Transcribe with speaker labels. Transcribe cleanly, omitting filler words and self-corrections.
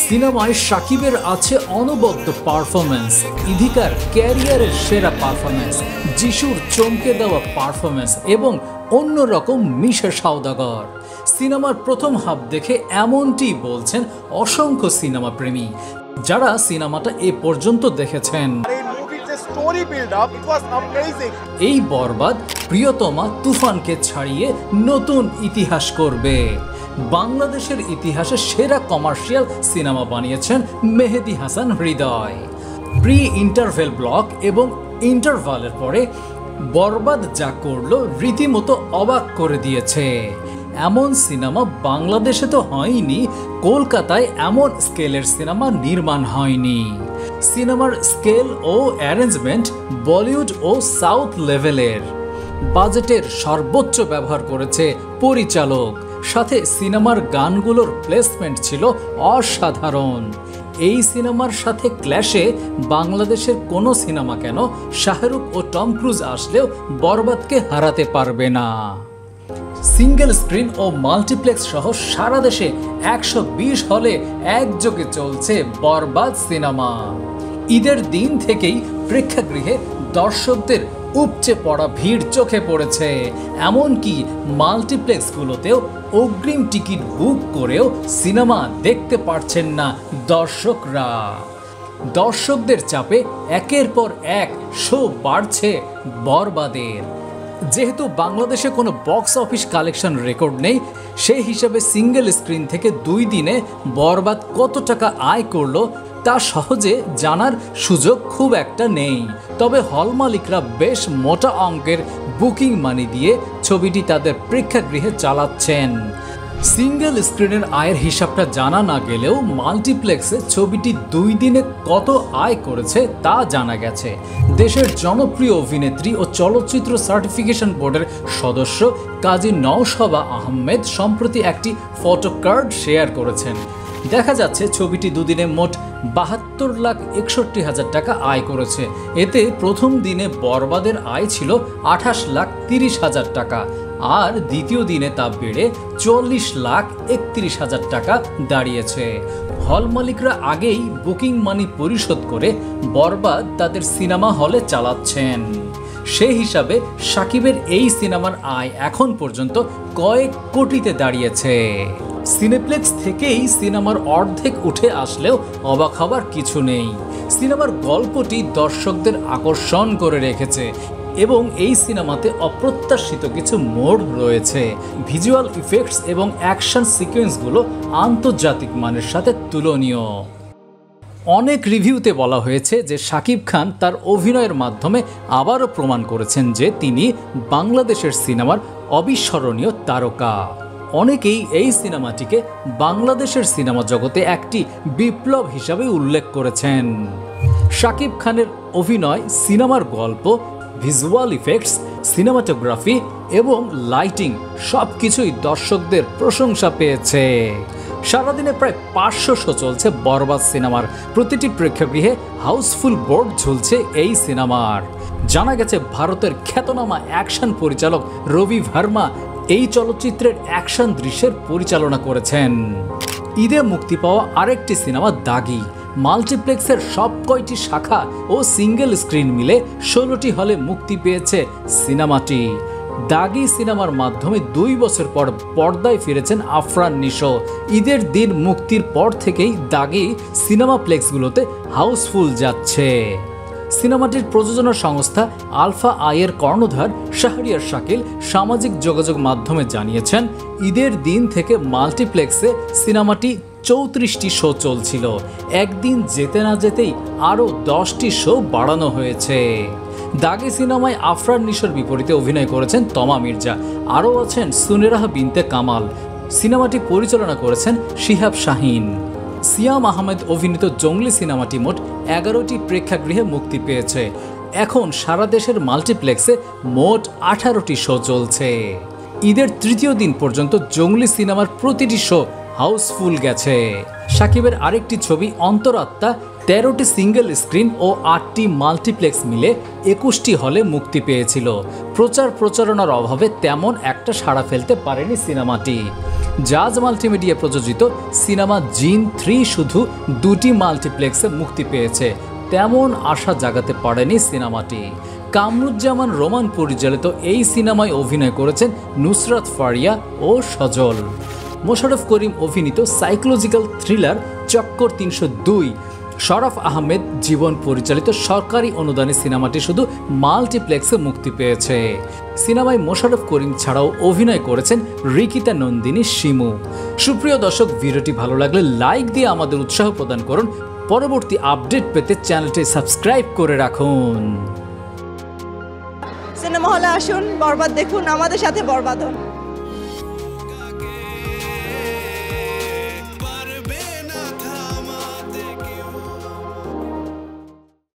Speaker 1: সিনেমায় শাকিবের আছে অনবদ্য পারফরমেন্স, ইধিকার ক্যারিয়ারের সেরা পারফরমেন্স, যিশুর চমকে দেওয়া পারফরমেন্স এবং অন্যরকম মিশা সওদাগর। সিনেমার প্রথম হাফ দেখে এমনটি বলছেন অসংখ্য সিনেমা প্রেমী যারা সিনেমাটা এ পর্যন্ত দেখেছেন। এই বরবাদ প্রিয়তমা তুফানকে ছাড়িয়ে নতুন ইতিহাস করবে। বাংলাদেশের ইতিহাসে সেরা কমার্শিয়াল সিনেমা বানিয়েছেন মেহেদী হাসান হৃদয়। প্রি ইন্টারভেল ব্লক এবং ইন্টারভালের পরে বরবাদ যা করলো রীতিমতো অবাক করে দিয়েছে। এমন সিনেমা বাংলাদেশে তো হয়নি, কলকাতায় এমন স্কেলের সিনেমা নির্মাণ হয়নি। সিনেমার স্কেল ও অ্যারেঞ্জমেন্ট বলিউড ও সাউথ লেভেলের। বাজেটের সর্বোচ্চ ব্যবহার করেছে পরিচালক, সাথে সিনেমার গানগুলোর প্লেসমেন্ট ছিল অসাধারণ। এই সিনেমার সাথে ক্ল্যাশে বাংলাদেশের কোনো সিনেমা কেন শাহরুখ ও টম ক্রুজ আসলেও বরবাদকে হারাতে পারবে না। সিঙ্গেল স্ক্রিন ও মাল্টিপ্লেক্স সহ সারা দেশে 120 হলে একযোগে চলছে বরবাদ সিনেমা। ঈদের দিন থেকেই প্রেক্ষাগৃহে দর্শকদের উপচে পড়া ভিড় চোখে পড়েছে। এমনকি মাল্টিপ্লেক্সগুলোতেও অগ্রিম টিকিট বুক করেও সিনেমা দেখতে পারছেন না দর্শকরা। দর্শকদের চাপে একের পর এক শো বাড়ছে বরবাদের। যেহেতু বাংলাদেশে কোনো বক্স অফিস কালেকশন রেকর্ড নেই, সেই হিসাবে সিঙ্গেল স্ক্রিন থেকে 2 দিনে বরবাদ কত টাকা আয় করলো তা সহজে জানার সুযোগ খুব একটা নেই। তবে হল মালিকরা বেশ মোটা অঙ্কের বুকিং মানি দিয়ে ছবিটি তাদের প্রেক্ষাগৃহে চালাচ্ছেন। সিঙ্গেল স্ক্রিনের আয়ের হিসাবটা জানা না গেলেও মাল্টিপ্লেক্সে ছবিটি 2 দিনে কত আয় করেছে তা জানা গেছে। দেশের জনপ্রিয় অভিনেত্রী ও চলচ্চিত্র সার্টিফিকেশন বোর্ডের সদস্য কাজী নওশাবা আহমেদ সম্প্রতি একটি ফটো কার্ড শেয়ার করেছেন। দেখা যাচ্ছে ছবিটি 2 দিনে মোট 72,61,000 টাকা আয় করেছে। এতে প্রথম দিনে বরবাদের আয় ছিল 28,30,000 টাকা, আর দ্বিতীয় দিনে তা বেড়ে 40,31,000 টাকা দাঁড়িয়েছে। হল মালিকরা আগেই বুকিং মানি পরিশোধ করে বরবাদ তাদের সিনেমা হলে চালাচ্ছেন। সেই হিসাবে শাকিবের এই সিনেমার আয় এখন পর্যন্ত কয়েক কোটিতে দাঁড়িয়েছে। সিনেপ্লেক্স থেকেই সিনেমার অর্ধেক উঠে আসলেও অবাক হবার কিছু নেই। সিনেমার গল্পটি দর্শকদের আকর্ষণ করে রেখেছে এবং এই সিনেমাতে অপ্রত্যাশিত কিছু মোড় রয়েছে। ভিজুয়াল ইফেক্টস এবং অ্যাকশন সিকোয়েন্সগুলো আন্তর্জাতিক মানের সাথে তুলনীয়। অনেক রিভিউতে বলা হয়েছে যে শাকিব খান তার অভিনয়ের মাধ্যমে আবারও প্রমাণ করেছেন যে তিনি বাংলাদেশের সিনেমার অবিস্মরণীয় তারকা। অনেকেই এই সিনেমাটিকে বাংলাদেশের সিনেমা জগতে একটি বিপ্লব হিসাবে উল্লেখ করেছেন। শাকিব খানের অভিনয়, সিনেমার গল্প, ভিজুয়াল ইফেক্টস, সিনেমাটোগ্রাফি এবং লাইটিং সবকিছুই দর্শকদের প্রশংসা পেয়েছে। সারাদিনে প্রায় 500 শো চলছে বরবাদ সিনেমার। প্রতিটি প্রেক্ষাগৃহে হাউসফুল বোর্ড ঝুলছে এই সিনেমার। জানা গেছে ভারতের খ্যাতনামা অ্যাকশন পরিচালক রবি ভার্মা এই চলচ্চিত্রের অ্যাকশন দৃশ্যের পরিচালনা করেছেন। ঈদে মুক্তি পাওয়া আরেকটি সিনেমা দাগি মাল্টিপ্লেক্সের সব কয়টি শাখা ও সিঙ্গেল স্ক্রিন মিলে 16টি হলে মুক্তি পেয়েছে সিনেমাটি। দাগি সিনেমার মাধ্যমে 2 বছর পর পর্দায় ফিরেছেন আফরান নিশো। ঈদের দিন মুক্তির পর থেকেই দাগি সিনেমাপ্লেক্সগুলোতে হাউসফুল যাচ্ছে। সিনেমাটির প্রযোজনা সংস্থা আলফা আইয়ের কর্ণধার শাহরিয়ার শাকিল সামাজিক যোগাযোগ মাধ্যমে জানিয়েছেন, ঈদের দিন থেকে মাল্টিপ্লেক্সে সিনেমাটি 34টি শো চলছিল। একদিন যেতে না যেতেই আরও 10টি শো বাড়ানো হয়েছে। দাগি সিনেমায় আফরান নিশোর বিপরীতে অভিনয় করেছেন তমা মির্জা, আরও আছেন সুনেরাহ বিনতে কামাল। সিনেমাটি পরিচালনা করেছেন শিহাব শাহিন। সিয়াম আহমেদ অভিনীত জঙ্গলি সিনেমাটি মোট 11টি প্রেক্ষাগৃহে মুক্তি পেয়েছে। এখন সারা দেশের মাল্টিপ্লেক্সে মোট 18টি শো চলছে। ঈদের 3য় দিন পর্যন্ত জঙ্গলি সিনেমার প্রতিটি শো হাউসফুল গেছে। শাকিবের আরেকটি ছবি অন্তরাত্মা 13টি সিঙ্গেল স্ক্রিন ও 8টি মাল্টিপ্লেক্স মিলে 21টি হলে মুক্তি পেয়েছিল। প্রচারণার অভাবে তেমন একটা সাড়া ফেলতে পারেনি সিনেমাটি। জাজ মাল্টিমিডিয়া প্রযোজিত সিনেমা জিন 3 শুধু 2টি মাল্টিপ্লেক্সে মুক্তি পেয়েছে, তেমন আশা জাগাতে পারেনি সিনেমাটি। কামরুজ্জামান রোমান পরিচালিত এই সিনেমায় অভিনয় করেছেন নুসরাত ফারিয়া ও সজল। মোশাররফ করিম অভিনীত সাইকোলজিক্যাল থ্রিলার চক্কর 302, শরফ আহমেদ জীবন পরিচালিত সরকারি অনুদানে সিনেমাটি শুধু মাল্টিপ্লেক্সে মুক্তি পেয়েছে। সিনেমায় মোশাররফ করিম ছাড়াও অভিনয় করেছেন রিকিতা নন্দিনী শিমু। সুপ্রিয় দর্শক, ভিডিওটি ভালো লাগলে লাইক দিয়ে আমাদের উৎসাহ প্রদান করুন। পরবর্তী আপডেট পেতে চ্যানেলটি সাবস্ক্রাইব করে রাখুন।
Speaker 2: সিনেমা হলে আসুন, বরবাদ দেখুন, আমাদের সাথে বরবাদ হন।